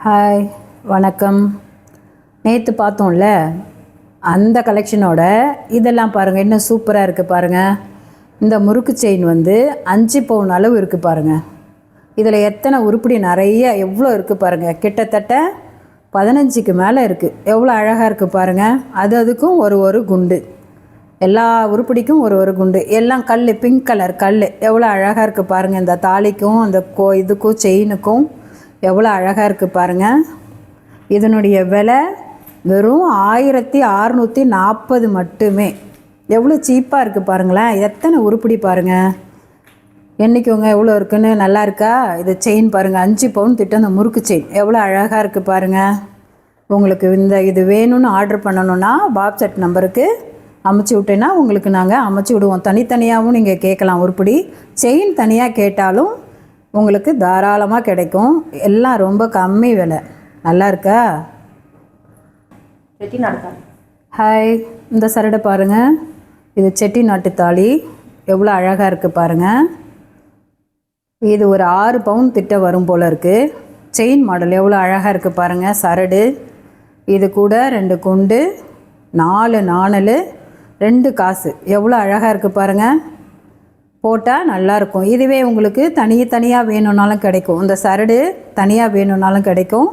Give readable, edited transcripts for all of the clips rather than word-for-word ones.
Hi, வணக்கம். நேற்று பார்த்தோம்ல, அந்த கலெக்ஷனோட இதெல்லாம் பாருங்கள், இன்னும் சூப்பராக இருக்குது பாருங்கள். இந்த முறுக்கு செயின் வந்து 5 பவுன் அளவு இருக்குது பாருங்கள். இதில் எத்தனை உருப்படி நிறைய எவ்வளோ இருக்குது பாருங்கள். கிட்டத்தட்ட 15க்கு மேலே இருக்குது. எவ்வளோ அழகாக இருக்குது பாருங்கள். அதுக்கும் ஒரு குண்டு, எல்லா உருப்படிக்கும் ஒரு குண்டு, எல்லாம் கல், பிங்க் கலர் கல். எவ்வளோ அழகாக இருக்குது பாருங்கள். இந்த தாலிக்கும் அந்த இதுக்கும் செயினுக்கும் எவ்வளோ அழகாக இருக்குது பாருங்கள். இதனுடைய விலை வெறும் 1640 மட்டுமே. எவ்வளோ சீப்பாக இருக்குது பாருங்களேன். எத்தனை உருப்படி பாருங்கள். என்றைக்குங்க எவ்வளோ இருக்குன்னு. நல்லா இருக்கா? இது செயின் பாருங்கள், 5 பவுன் திட்டம். அந்த முறுக்கு செயின் எவ்வளோ அழகாக இருக்குது பாருங்கள். உங்களுக்கு இது வேணும்னு ஆர்டர் பண்ணணுன்னா வாட்ஸ்அப் நம்பருக்கு அமைச்சி விட்டேன்னா உங்களுக்கு நாங்கள் அமைச்சி விடுவோம். தனித்தனியாகவும் நீங்கள் கேட்கலாம். உருப்படி செயின் தனியாக கேட்டாலும் உங்களுக்கு தாராளமாக கிடைக்கும். எல்லாம் ரொம்ப கம்மி விலை. நல்லா இருக்கா? செட்டிநாடு. ஹாய், இந்த சரடை பாருங்கள். இது செட்டிநாட்டு தாலி. எவ்வளோ அழகாக இருக்குது பாருங்கள். இது ஒரு 6 பவுன் திட்ட வரும் போல் இருக்குது. செயின் மாடல் எவ்வளோ அழகாக இருக்குது பாருங்கள். சரடு இது கூட 2 குண்டு, 4 நாணல், 2 காசு. எவ்வளோ அழகாக இருக்குது பாருங்கள். போட்டால் நல்லாயிருக்கும். இதுவே உங்களுக்கு தனியாக வேணும்னாலும் கிடைக்கும். இந்த சரடு தனியாக வேணும்னாலும் கிடைக்கும்.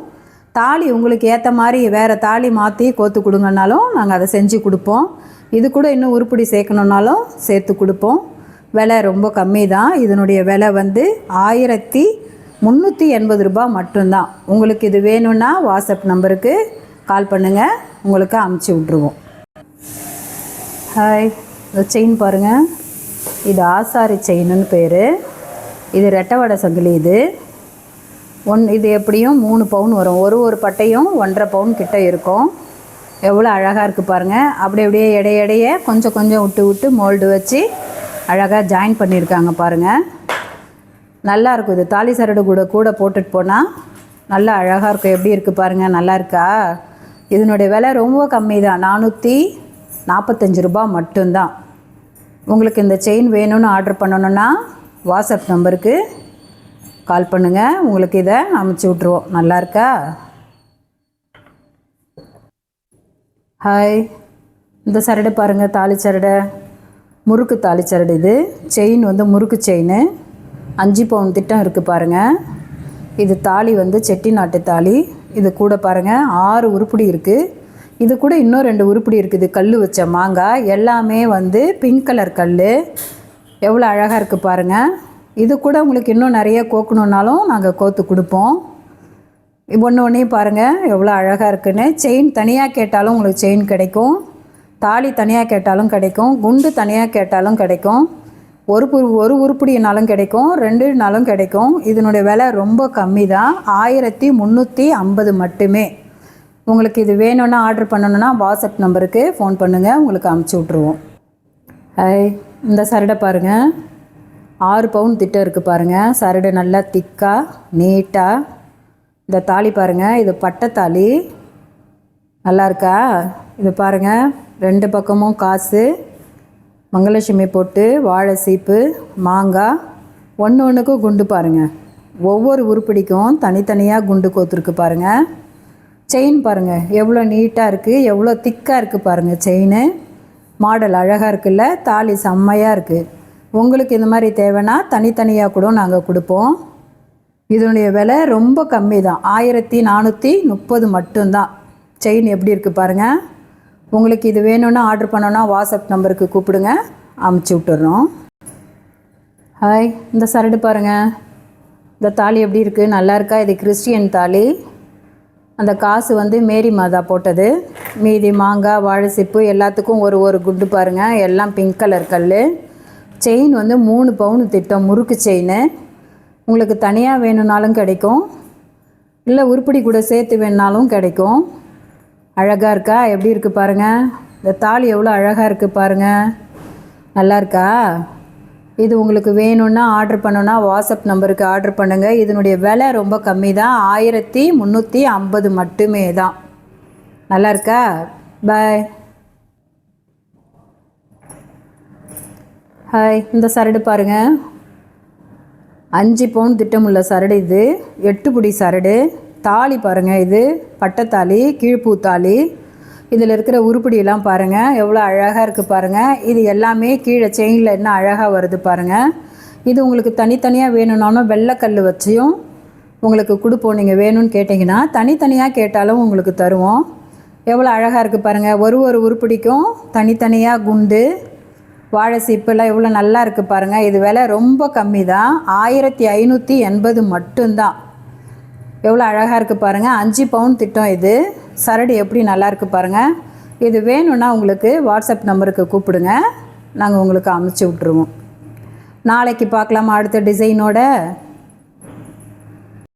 தாலி உங்களுக்கு ஏற்ற மாதிரி வேறு தாலி மாற்றி கோத்து கொடுங்கன்னாலும் நாங்கள் அதை செஞ்சு கொடுப்போம். இது கூட இன்னும் உருப்படி சேர்க்கணுன்னாலும் சேர்த்து கொடுப்போம். விலை ரொம்ப கம்மி தான். இதனுடைய விலை வந்து 1380 ரூபாய் மட்டும்தான். உங்களுக்கு இது வேணும்னா வாட்ஸ்அப் நம்பருக்கு கால் பண்ணுங்கள், உங்களுக்கு அமுச்சு விட்ருவோம். ஹாய், இந்த செயின் பாருங்கள். இது ஆசாரி செயின்னு பேர். இது ரெட்டவடை சங்கிலி. இது எப்படியும் 3 பவுன் வரும். ஒரு பட்டையும் 1.5 பவுன் கிட்ட இருக்கும். எவ்வளோ அழகாக இருக்குது பாருங்கள். அப்படியே இடைய கொஞ்சம் விட்டு மோல்டு வச்சு அழகாக ஜாயின் பண்ணியிருக்காங்க பாருங்கள். நல்லா இருக்கும். இது தாலி சரடு கூட போட்டுட்டு போனால் நல்லா அழகாக இருக்கும். எப்படி இருக்குது பாருங்கள். நல்லா இருக்கா? இதனுடைய விலை ரொம்ப கம்மி தான். 445 ரூபாய் மட்டும்தான். உங்களுக்கு இந்த செயின் வேணும்னு ஆர்டர் பண்ணணுன்னா வாட்ஸ்அப் நம்பருக்கு கால் பண்ணுங்கள், உங்களுக்கு இதை அமுச்சு விட்ருவோம். நல்லா இருக்கா? ஹாய், இந்த சரடை பாருங்கள். தாலி சரடை, முறுக்கு தாலி சரடு. இது செயின் வந்து முறுக்கு செயின். 5 பவுன் திட்டம் இருக்குது பாருங்கள். இது தாலி வந்து செட்டிநாட்டு தாலி. இது கூட பாருங்கள் 6 உருப்படி இருக்குது. இது கூட இன்னும் 2 உருப்படி இருக்குது. கல் வச்ச மாங்காய். எல்லாமே வந்து பிங்க் கலர் கல். எவ்வளோ அழகாக இருக்குது பாருங்கள். இது கூட உங்களுக்கு இன்னும் நிறைய கோக்கணுன்னாலும் நாங்கள் கோத்து கொடுப்போம். ஒன்றையும் பாருங்கள் எவ்வளோ அழகாக இருக்குன்னு. செயின் தனியாக கேட்டாலும் உங்களுக்கு செயின் கிடைக்கும். தாலி தனியாக கேட்டாலும் கிடைக்கும். குண்டு தனியாக கேட்டாலும் கிடைக்கும். ஒரு உருப்படினாலும் கிடைக்கும், 2நாலும் கிடைக்கும். இதனுடைய விலை ரொம்ப கம்மி தான். 1350 மட்டுமே. உங்களுக்கு இது வேணும்னா ஆர்டர் பண்ணணுன்னா வாட்ஸ்அப் நம்பருக்கு ஃபோன் பண்ணுங்கள், உங்களுக்கு அமுச்சு விட்ருவோம். ஹாய், இந்த சரடை பாருங்கள். 6 பவுன் திட்டம் இருக்குது பாருங்கள். சரடு நல்லா திக்காக நீட்டாக. இந்த தாலி பாருங்கள். இது பட்டை தாலி. நல்லா இருக்கா? இது பாருங்கள். 2 பக்கமும் காசு, மங்களலட்சுமி போட்டு, வாழை சீப்பு, மாங்காய். ஒன்றுக்கும் குண்டு பாருங்கள். ஒவ்வொரு உருப்படிக்கும் தனித்தனியாக குண்டு கோத்துருக்கு பாருங்கள். செயின் பாருங்கள் எவ்வளோ நீட்டாக இருக்குது, எவ்வளோ திக்காக இருக்குது பாருங்கள். செயின் மாடல் அழகாக இருக்குல்ல. தாலி செம்மையாக இருக்குது. உங்களுக்கு இந்த மாதிரி தேவைன்னா தனித்தனியாக கூட நாங்கள் கொடுப்போம். இதனுடைய விலை ரொம்ப கம்மி தான். 1430 மட்டும்தான். செயின் எப்படி இருக்குது பாருங்கள். உங்களுக்கு இது வேணும்னா ஆர்டர் பண்ணோன்னா வாட்ஸ்அப் நம்பருக்கு கூப்பிடுங்க, அமுச்சு விட்டுறோம். ஹாய், இந்த சரடு பாருங்கள். இந்த தாலி எப்படி இருக்குது? நல்லா இருக்கா? இது கிறிஸ்டியன் தாலி. அந்த காசு வந்து மேரி மாதா போட்டது. மீதி மாங்காய், வாழை சிப்பு எல்லாத்துக்கும் ஒரு குண்டு பாருங்கள். எல்லாம் பிங்க் கலர் கல். செயின் வந்து 3 பவுன் திட்டம் முறுக்கு செயின். உங்களுக்கு தனியாக வேணும்னாலும் கிடைக்கும், இல்லை உருப்படி கூட சேர்த்து வேணுனாலும் கிடைக்கும். அழகாக இருக்கா? எப்படி இருக்குது பாருங்கள். இந்த தாலி எவ்வளோ அழகாக இருக்குது பாருங்கள். நல்லா இருக்கா? இது உங்களுக்கு வேணும்னா ஆர்டர் பண்ணணுன்னா வாட்ஸ்அப் நம்பருக்கு ஆர்டர் பண்ணுங்கள். இதனுடைய விலை ரொம்ப கம்மி தான். 1350 மட்டுமே தான். நல்லா இருக்கா? பாய். ஹாய், இந்த சரடு பாருங்கள். 5 பவுன் திட்டமுள்ள சரடு. இது 8 புடி சரடு. தாலி பாருங்கள், இது பட்டைத்தாலி, கீழ்ப்பூ தாலி. இதில் இருக்கிற உருப்படியெல்லாம் பாருங்கள் எவ்வளோ அழகாக இருக்குது பாருங்கள். இது எல்லாமே கீழே செயினில் என்ன அழகாக வருது பாருங்கள். இது உங்களுக்கு தனித்தனியாக வேணும்னாலும் வெள்ளைக்கல் வச்சியும் உங்களுக்கு கொடுப்போம். நீங்கள் வேணும்னு கேட்டிங்கன்னா தனித்தனியாக கேட்டாலும் உங்களுக்கு தருவோம். எவ்வளோ அழகாக இருக்குது பாருங்கள். ஒரு உருப்படிக்கும் தனித்தனியாக குண்டு வாழை சீப்பெல்லாம் எவ்வளோ நல்லா இருக்குது பாருங்கள். இது விலை ரொம்ப கம்மி தான், 1580 மட்டும்தான். எவ்வளோ அழகாக இருக்குது பாருங்கள். 5 பவுன் திட்டம் இது. சரடு எப்படி நல்லா இருக்குது பாருங்கள். இது வேணும்னா உங்களுக்கு வாட்ஸ்அப் நம்பருக்கு கூப்பிடுங்க, நாங்கள் உங்களுக்கு அமுச்சு விட்ருவோம். நாளைக்கு பார்க்கலாமா அடுத்த டிசைனோட?